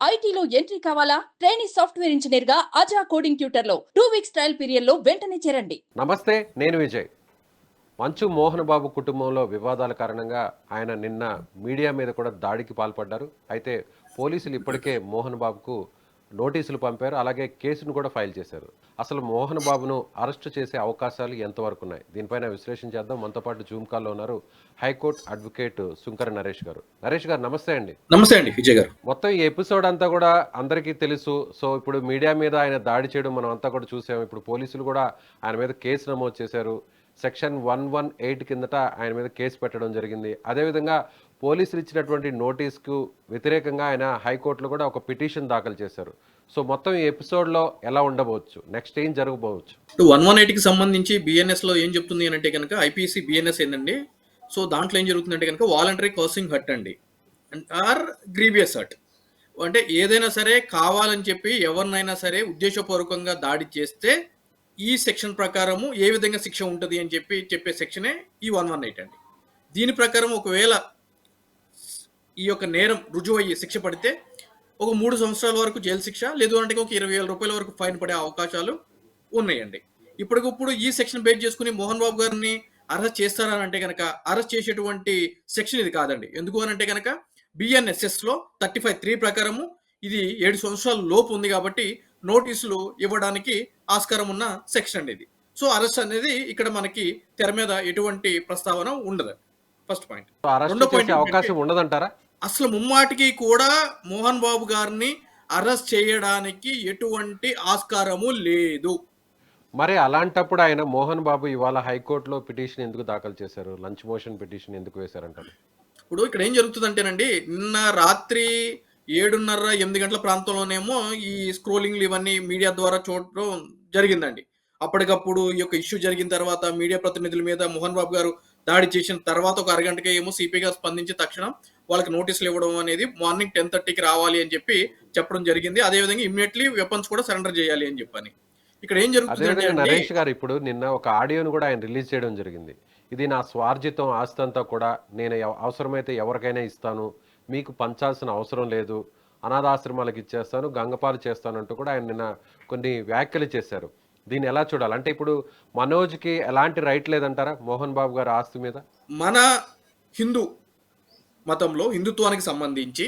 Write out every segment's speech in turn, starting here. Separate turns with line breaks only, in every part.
ఐటీలో ఎంట్రీ కావాలా? Trainee software engineer గా అజా కోడింగ్ ట్యూటర్ లో 2 వీక్స్ ట్రయల్ పీరియడ్ లో వెంటనే చేరండి.
నమస్తే, నేను విజయ్. మంచు మోహన్ బాబు కుటుంబంలో వివాదాల కారణంగా ఆయన నిన్న మీడియా మీద కూడా దాడికి పాల్పడ్డారు. అయితే పోలీసులు ఇప్పటికే మోహన్ బాబుకు నోటీసులు పంపారు, అలాగే కేసును కూడా ఫైల్ చేశారు. అసలు మోహన్ బాబును అరెస్టు చేసే అవకాశాలు ఎంతవరకు ఉన్నాయి? దీనిపైన విశ్లేషణ చేద్దాం. మనతో పాటు జూమ్ కాల్లో ఉన్నారు హైకోర్టు అడ్వకేట్ సుంకర నరేష్ గారు. నరేష్ గారు నమస్తే అండి.
నమస్తే అండి విజయ్ గారు.
మొత్తం ఈ ఎపిసోడ్ అంతా కూడా అందరికీ తెలుసు. సో ఇప్పుడు మీడియా మీద ఆయన దాడి చేయడం మనం అంతా కూడా చూసాము. ఇప్పుడు పోలీసులు కూడా ఆయన మీద కేసు నమోదు చేశారు. సెక్షన్ 118 కిందట ఆయన మీద కేసు పెట్టడం జరిగింది. అదేవిధంగా పోలీసులు ఇచ్చినటువంటి నోటీస్కు వ్యతిరేకంగా ఆయన హైకోర్టులో కూడా ఒక పిటిషన్ దాఖలు చేశారు. సో మొత్తం ఈ ఎపిసోడ్లో ఎలా ఉండబోవచ్చు, నెక్స్ట్ ఏం జరగబోవచ్చు?
118కి సంబంధించి బిఎన్ఎస్లో ఏం చెప్తుంది అని అంటే కనుక ఐపీసీ బిఎన్ఎస్ ఏంటండి. సో దాంట్లో ఏం జరుగుతుందంటే కనుక వాలంటరీ కాసింగ్ హర్ట్ అండి, ఆర్ గ్రీవియస్ హర్ట్. అంటే ఏదైనా సరే కావాలని చెప్పి ఎవరినైనా సరే ఉద్దేశపూర్వకంగా దాడి చేస్తే ఈ సెక్షన్ ప్రకారము ఏ విధంగా శిక్ష ఉంటుంది అని చెప్పే సెక్షనే ఈ 118 అండి. దీని ప్రకారం ఒకవేళ ఈ యొక్క నేరం రుజువు అయ్యి శిక్ష పడితే ఒక 3 సంవత్సరాల వరకు జైలు శిక్ష, లేదు అంటే ఒక 20,000 రూపాయల వరకు ఫైన్ పడే అవకాశాలు ఉన్నాయండి. ఇప్పటికిప్పుడు ఈ సెక్షన్ బేస్ చేసుకుని మోహన్ బాబు గారిని అరెస్ట్ చేస్తారని అంటే కనుక అరెస్ట్ చేసేటువంటి సెక్షన్ ఇది కాదండి. ఎందుకు అని అంటే కనుక బిఎన్ఎస్ఎస్లో 35(3) ప్రకారము ఇది 7 సంవత్సరాల లోపు ఉంది కాబట్టి నోటీసులు ఇవ్వడానికి ఆస్కారం ఉన్న సెక్షన్ అండి ఇది. సో అరెస్ట్ అనేది ఇక్కడ మనకి తెర మీద ఎటువంటి ప్రస్తావన ఉండదు. First point. రెండో పాయింట్
అవకాశం ఉండదంటారా?
అసలు ముమ్మాటికి కూడా మోహన్ బాబు గారిని అరెస్ట్ చేయడానికి ఎటువంటి ఆస్కారము లేదు.
మరి అలాంటప్పుడు ఆయన మోహన్ బాబు ఇవాళ హైకోర్టులో పిటిషన్ ఎందుకు దాఖలు చేశారు? లంచ్ మోషన్ పిటిషన్ ఎందుకు వేశారంటారు?
ఇప్పుడు ఇక్కడ ఏం జరుగుతుందంటేనండి, నిన్న రాత్రి 7:30, 8 గంటల ప్రాంతంలోనేమో ఈ స్క్రోలింగ్లు ఇవన్నీ మీడియా ద్వారా చూడటం జరిగిందండి. అప్పటికప్పుడు ఈ యొక్క ఇష్యూ జరిగిన తర్వాత మీడియా ప్రతినిధుల మీద మోహన్ బాబు గారు దాడి చేసిన తర్వాత ఒక అరగంటకే ఏమో సిపి గారు స్పందించి తక్షణం వాళ్ళకి నోటీసులు ఇవ్వడం అనేది మార్నింగ్ 10:30కి రావాలి అని చెప్పడం జరిగింది. అదేవిధంగా ఇమ్మీడియట్లీ వెపన్స్ కూడా సరెండర్ చేయాలి అని చెప్పని. ఇక్కడ ఏం జరుగుతుంది
నరేష్ గారు, ఇప్పుడు నిన్న ఒక ఆడియోను కూడా ఆయన రిలీజ్ చేయడం జరిగింది. ఇది నా స్వార్జితం ఆస్తి అంతా కూడా నేను అవసరమైతే ఎవరికైనా ఇస్తాను, మీకు పంచాల్సిన అవసరం లేదు, అనాథాశ్రమాలకు ఇచ్చేస్తాను, గంగపాలు చేస్తానంటూ కూడా ఆయన నిన్న కొన్ని వ్యాఖ్యలు చేశారు. దీన్ని ఎలా చూడాలి? అంటే ఇప్పుడు మనోజ్కి ఎలాంటి రైట్ లేదంటారా మోహన్ బాబు గారి ఆస్తి మీద?
మన హిందూ మతంలో హిందుత్వానికి సంబంధించి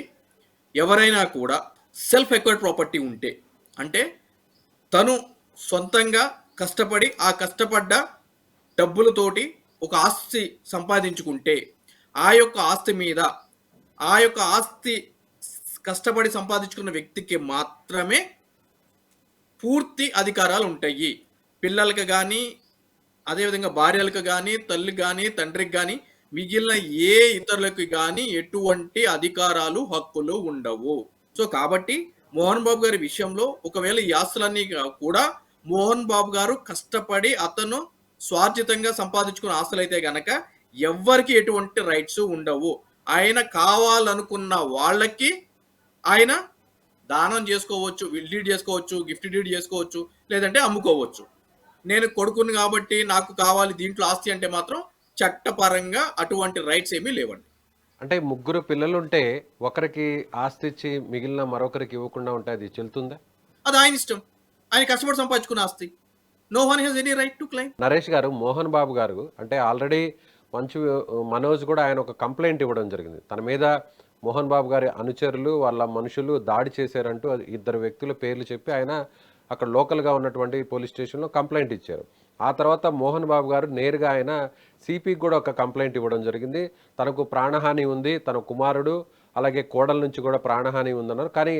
ఎవరైనా కూడా సెల్ఫ్ ఎక్వైర్డ్ ప్రాపర్టీ ఉంటే, అంటే తను సొంతంగా కష్టపడి ఆ కష్టపడ్డ డబ్బులతోటి ఒక ఆస్తి సంపాదించుకుంటే ఆ యొక్క ఆస్తి మీద ఆ యొక్క ఆస్తి కష్టపడి సంపాదించుకున్న వ్యక్తికి మాత్రమే పూర్తి అధికారాలు ఉంటాయి. పిల్లలకి కానీ, అదేవిధంగా భార్యలకు కానీ, తల్లికి కానీ, తండ్రికి కానీ, మిగిలిన ఏ ఇతరులకు కానీ ఎటువంటి అధికారాలు, హక్కులు ఉండవు. సో కాబట్టి మోహన్ బాబు గారి విషయంలో ఒకవేళ ఈ ఆస్తులన్నీ కూడా మోహన్ బాబు గారు కష్టపడి అతను స్వార్జితంగా సంపాదించుకున్న ఆస్తులు అయితే గనక ఎవ్వరికి ఎటువంటి రైట్స్ ఉండవు. ఆయన కావాలనుకున్న వాళ్ళకి ఆయన దానం చేసుకోవచ్చు, విల్ డీడ్ చేసుకోవచ్చు, గిఫ్ట్ డీడ్ చేసుకోవచ్చు, లేదంటే అమ్ముకోవచ్చు. నేను కొడుకుని కాబట్టి నాకు కావాలి దీంట్లో ఆస్తి అంటే మాత్రం చట్టపరంగా అటువంటి రైట్స్ ఏమీ లేవండి.
అంటే 3 పిల్లలుంటే ఒకరికి ఆస్తి ఇచ్చి మిగిలిన మరొకరికి ఇవ్వకుండా ఉంటే అది చెల్లుతుందా?
అది ఆయన ఇష్టం. ఆయన కష్టపడి సంపాదించుకున్న ఆస్తి. No one has any right to claim.
Naresh garu, Mohan బాబు గారు అంటే ఆల్రెడీ మనోజ్ కూడా ఆయన ఒక కంప్లైంట్ ఇవ్వడం జరిగింది. తన మీద మోహన్ బాబు గారి అనుచరులు, వాళ్ళ మనుషులు దాడి చేశారంటూ 2 వ్యక్తుల పేర్లు చెప్పి ఆయన అక్కడ లోకల్గా ఉన్నటువంటి పోలీస్ స్టేషన్లో కంప్లైంట్ ఇచ్చారు. ఆ తర్వాత మోహన్ బాబు గారు నేరుగా ఆయన సిపికి కూడా ఒక కంప్లైంట్ ఇవ్వడం జరిగింది. తనకు ప్రాణహాని ఉంది, తన కుమారుడు అలాగే కోడల నుంచి కూడా ప్రాణహాని ఉందన్నారు. కానీ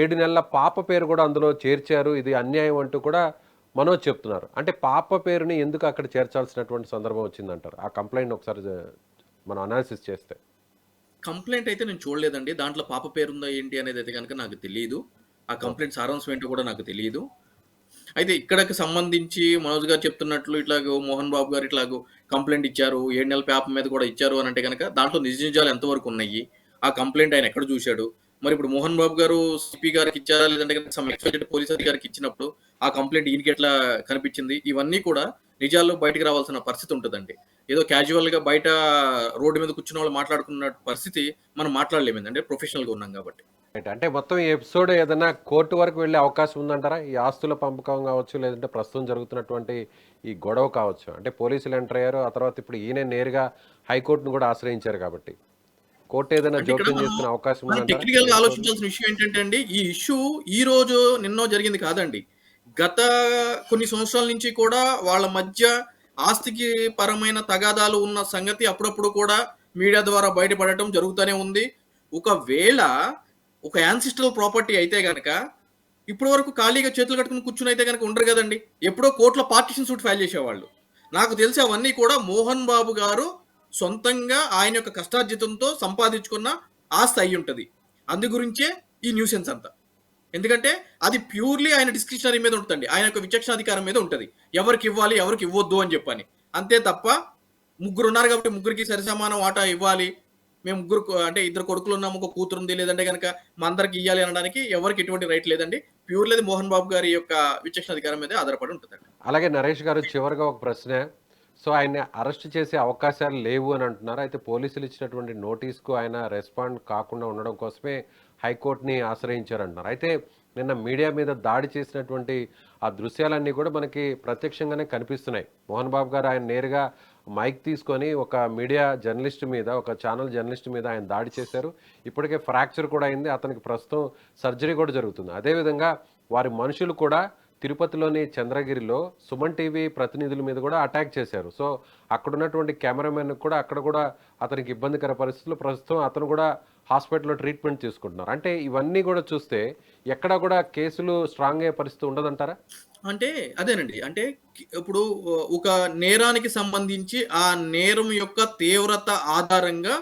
7 నెలల పాప పేరు కూడా అందులో చేర్చారు, ఇది అన్యాయం అంటూ కూడా మనోజ్ చెప్తున్నారు. అంటే పాప పేరుని ఎందుకు అక్కడ చేర్చాల్సినటువంటి సందర్భం వచ్చిందంటారు? ఆ కంప్లైంట్ ఒకసారి మనం అనాలిసిస్ చేస్తే.
కంప్లైంట్ అయితే నేను చూడలేదండి. దాంట్లో పాప పేరుందా ఏంటి అనేది అయితే కనుక నాకు తెలియదు. ఆ కంప్లైంట్ సారాంశం ఏంటో కూడా నాకు తెలియదు. అయితే ఇక్కడికి సంబంధించి మనోజ్ గారు చెప్తున్నట్లు ఇట్లాగో మోహన్ బాబు గారు ఇట్లాగో కంప్లైంట్ ఇచ్చారు, 7 నెలల పేపర్ మీద కూడా ఇచ్చారు అని అంటే కనుక దాంట్లో నిజాలు ఎంతవరకు ఉన్నాయి, ఆ కంప్లైంట్ ఆయన ఎక్కడ చూశాడు, మరి ఇప్పుడు మోహన్ బాబు గారు సిపి గారికి ఇచ్చారా, లేదంటే సమ్ ఎక్స్పెక్టెడ్ పోలీస్ అధికారికి ఇచ్చినప్పుడు ఆ కంప్లైంట్ ఈయనకి ఎట్లా కనిపించింది, ఇవన్నీ కూడా నిజాలు బయటకు రావాల్సిన పరిస్థితి ఉంటుందండి. ఏదో క్యాజువల్గా బయట రోడ్డు మీద కూర్చున్న వాళ్ళు మాట్లాడుకున్న పరిస్థితి మనం మాట్లాడలేము, అంటే ప్రొఫెషనల్గా ఉన్నాం కాబట్టి.
రైట్. అంటే మొత్తం ఈ ఎపిసోడ్ ఏదైనా కోర్టు వరకు వెళ్ళే అవకాశం ఉందంటారా? ఈ ఆస్తుల పంపకం కావచ్చు, లేదంటే ప్రస్తుతం జరుగుతున్నటువంటి ఈ గొడవ కావచ్చు. అంటే పోలీసులు ఎంటర్ అయ్యారు. ఆ తర్వాత ఇప్పుడు ఈయనే నేరుగా హైకోర్టును కూడా ఆశ్రయించారు కాబట్టి కోర్టు ఏదైనా
అంటే ఇక్కడ
జోక్యం
మనం
చేసుకునే అవకాశం
మనం
ఉందంటారా ఈ
టెక్నికల్ గా
ఎపిసోడ్‌లో?
ఆలోచించాల్సిన విషయం ఏంటంటే అండి, ఈ ఇష్యూ ఈ రోజు నిన్నో జరిగింది కాదండి. గత కొన్ని సంవత్సరాల నుంచి కూడా వాళ్ళ మధ్య ఆస్తికి పరమైన తగాదాలు ఉన్న సంగతి అప్పుడప్పుడు కూడా మీడియా ద్వారా బయటపడటం జరుగుతూనే ఉంది. ఒకవేళ ఒక యాన్సిస్ట్రల్ ప్రాపర్టీ అయితే గనక ఇప్పటి వరకు ఖాళీగా చేతులు కట్టుకుని కూర్చుని అయితే గనక ఉండరు కదండి. ఎప్పుడో కోర్టులో పార్టిషన్ సూట్ ఫైల్ చేసేవాళ్ళు. నాకు తెలిసి అవన్నీ కూడా మోహన్ బాబు గారు సొంతంగా ఆయన యొక్క కష్టార్జితంతో సంపాదించుకున్న ఆస్తి అయి ఉంటది. అందు గురించే ఈ న్యూసెన్స్ అంతా. ఎందుకంటే అది ప్యూర్‌లీ ఆయన డిస్క్రిషనరీ మీద ఉంటదండి. ఆయన యొక్క విచక్షణాధికారం మీద ఉంటది. ఎవరికి ఇవ్వాలి, ఎవరికి ఇవ్వొద్దు అని చెప్పని. అంతే తప్ప ముగ్గురున్నారు కాబట్టి ముగ్గురికి సరిసమానం వాటా ఇవ్వాలి. మేము ముగ్గురు అంటే ఇద్దరు కొడుకులున్నాము, ఒక కూతురుంది. లేదంటే గనక మా అందరికి ఇయ్యాలి అనడానికి ఎవరికీ ఎటువంటి రైట్ లేదండి. ప్యూర్‌లీ అది మోహన్ బాబు గారి యొక్క విచక్షణాధికారం మీదే ఆధారపడి ఉంటదండి.
అలాగే నరేష్ గారు చివరగా ఒక ప్రశ్న. సో ఆయన్ని అరెస్ట్ చేసే అవకాశాలు లేవు అని అంటున్నారు. అయితే పోలీసులు ఇచ్చినటువంటి నోటీస్‌కు ఆయన రెస్పాండ్ కాకుండా ఉండడం కోసమే హైకోర్టుని ఆశ్రయించారంటున్నారు. అయితే నిన్న మీడియా మీద దాడి చేసినటువంటి ఆ దృశ్యాలన్నీ కూడా మనకి ప్రత్యక్షంగానే కనిపిస్తున్నాయి. మోహన్ బాబు గారు ఆయన నేరుగా మైక్ తీసుకొని ఒక మీడియా జర్నలిస్ట్ మీద, ఒక ఛానల్ జర్నలిస్ట్ మీద ఆయన దాడి చేశారు. ఇప్పటికే ఫ్రాక్చర్ కూడా అయింది. అతనికి ప్రస్తుతం సర్జరీ కూడా జరుగుతుంది. అదేవిధంగా వారి మనుషులు కూడా తిరుపతిలోని చంద్రగిరిలో సుమన్ టీవీ ప్రతినిధుల మీద కూడా అటాక్ చేశారు. సో అక్కడున్నటువంటి కెమెరామెన్ కూడా అక్కడ కూడా అతనికి ఇబ్బందికర పరిస్థితులు, ప్రస్తుతం అతను కూడా హాస్పిటల్‌లో ట్రీట్మెంట్ తీసుకుంటున్నారు. అంటే ఇవన్నీ కూడా చూస్తే ఎక్కడా కూడా కేసులు స్ట్రాంగ్ అయ్యే పరిస్థితి ఉండదంటారా?
అంటే అదేనండి. అంటే ఇప్పుడు ఒక నేరానికి సంబంధించి ఆ నేరం యొక్క తీవ్రత ఆధారంగా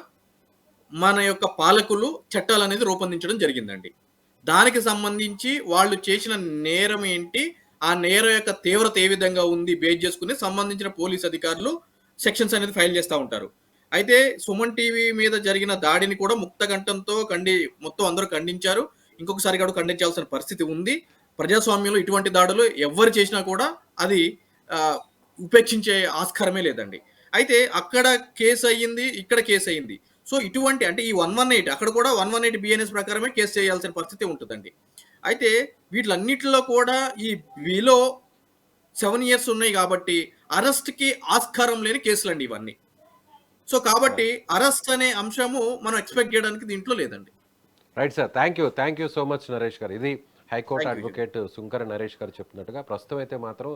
మన యొక్క పాలకులు చట్టాలనేది రూపొందించడం జరిగిందండి. దానికి సంబంధించి వాళ్ళు చేసిన నేరం ఏంటి? ఆ నేరం యొక్క తీవ్రత ఏ విధంగా ఉంది? బేస్ చేసుకొని సంబంధించిన పోలీస్ అధికారులు సెక్షన్స్ అనేది ఫైల్ చేస్తా ఉంటారు. అయితే సుమన్ టీవీ మీద జరిగిన దాడిని కూడా ముక్తకంఠంతో మొత్తం అందరూ ఖండించారు. ఇంకొకసారి కూడా ఖండించాల్సిన పరిస్థితి ఉంది. ప్రజాస్వామ్యంలో ఇటువంటి దాడులు ఎవ్వరు చేసినా కూడా అది ఆహ్, ఉపేక్షించే ఆస్కారమే లేదండి. అయితే అక్కడ కేస్ అయ్యింది. ఇక్కడ కేస్ అయింది. సో, ఇటువంటి అంటే ఈ 118 అక్కడ కూడా 118 బిఎన్ఎస్ ప్రకారమే కేసు చేయాల్సిన పరిస్థితి ఉంటదండి. అయితే వీటిలన్నిటిలో కూడా ఈ బిలో 7 ఇయర్స్ ఉన్నాయి గాబట్టి అరెస్ట్‌కి ఆస్కారం లేని కేసులండి ఇవన్నీ. సో, కాబట్టి అరెస్ట్ అనే అంశము మనం ఎక్స్‌పెక్ట్ జేయడానికి దీంట్లో లేదండి.
Right sir. Thank you so much Naresh గారు. ఇది high court
thank you.
Advocate Sunkara Naresh గారు చెప్తున్నట్టుగా ప్రస్తుతం అయితే మాత్రం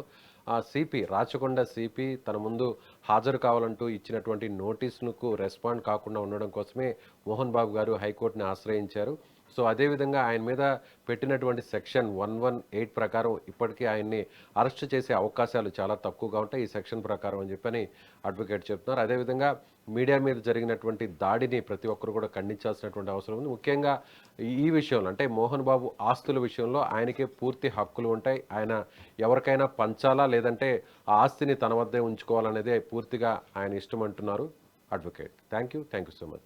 సిపి రాచకొండ సిపి తన ముందు హాజరు కావాలంటూ ఇచ్చినటువంటి నోటీసులకు రెస్పాండ్ కాకుండా ఉండడం కోసమే మోహన్ బాబు గారు హైకోర్టుని ఆశ్రయించారు. సో అదేవిధంగా ఆయన మీద పెట్టినటువంటి సెక్షన్ 118 ప్రకారం ఇప్పటికీ ఆయన్ని అరెస్ట్ చేసే అవకాశాలు చాలా తక్కువగా ఉంటాయి ఈ సెక్షన్ ప్రకారం అని చెప్పని అడ్వకేట్ చెప్తున్నారు. అదేవిధంగా మీడియా మీద జరిగినటువంటి దాడిని ప్రతి ఒక్కరు కూడా ఖండించాల్సినటువంటి అవసరం ఉంది. ముఖ్యంగా ఈ విషయంలో అంటే మోహన్ బాబు ఆస్తుల విషయంలో ఆయనకే పూర్తి హక్కులు ఉంటాయి. ఆయన ఎవరికైనా పంచాలా లేదంటే ఆ ఆస్తిని తన వద్దే ఉంచుకోవాలనేదే పూర్తిగా ఆయన ఇష్టం అంటున్నారు advocate. Thank you so much.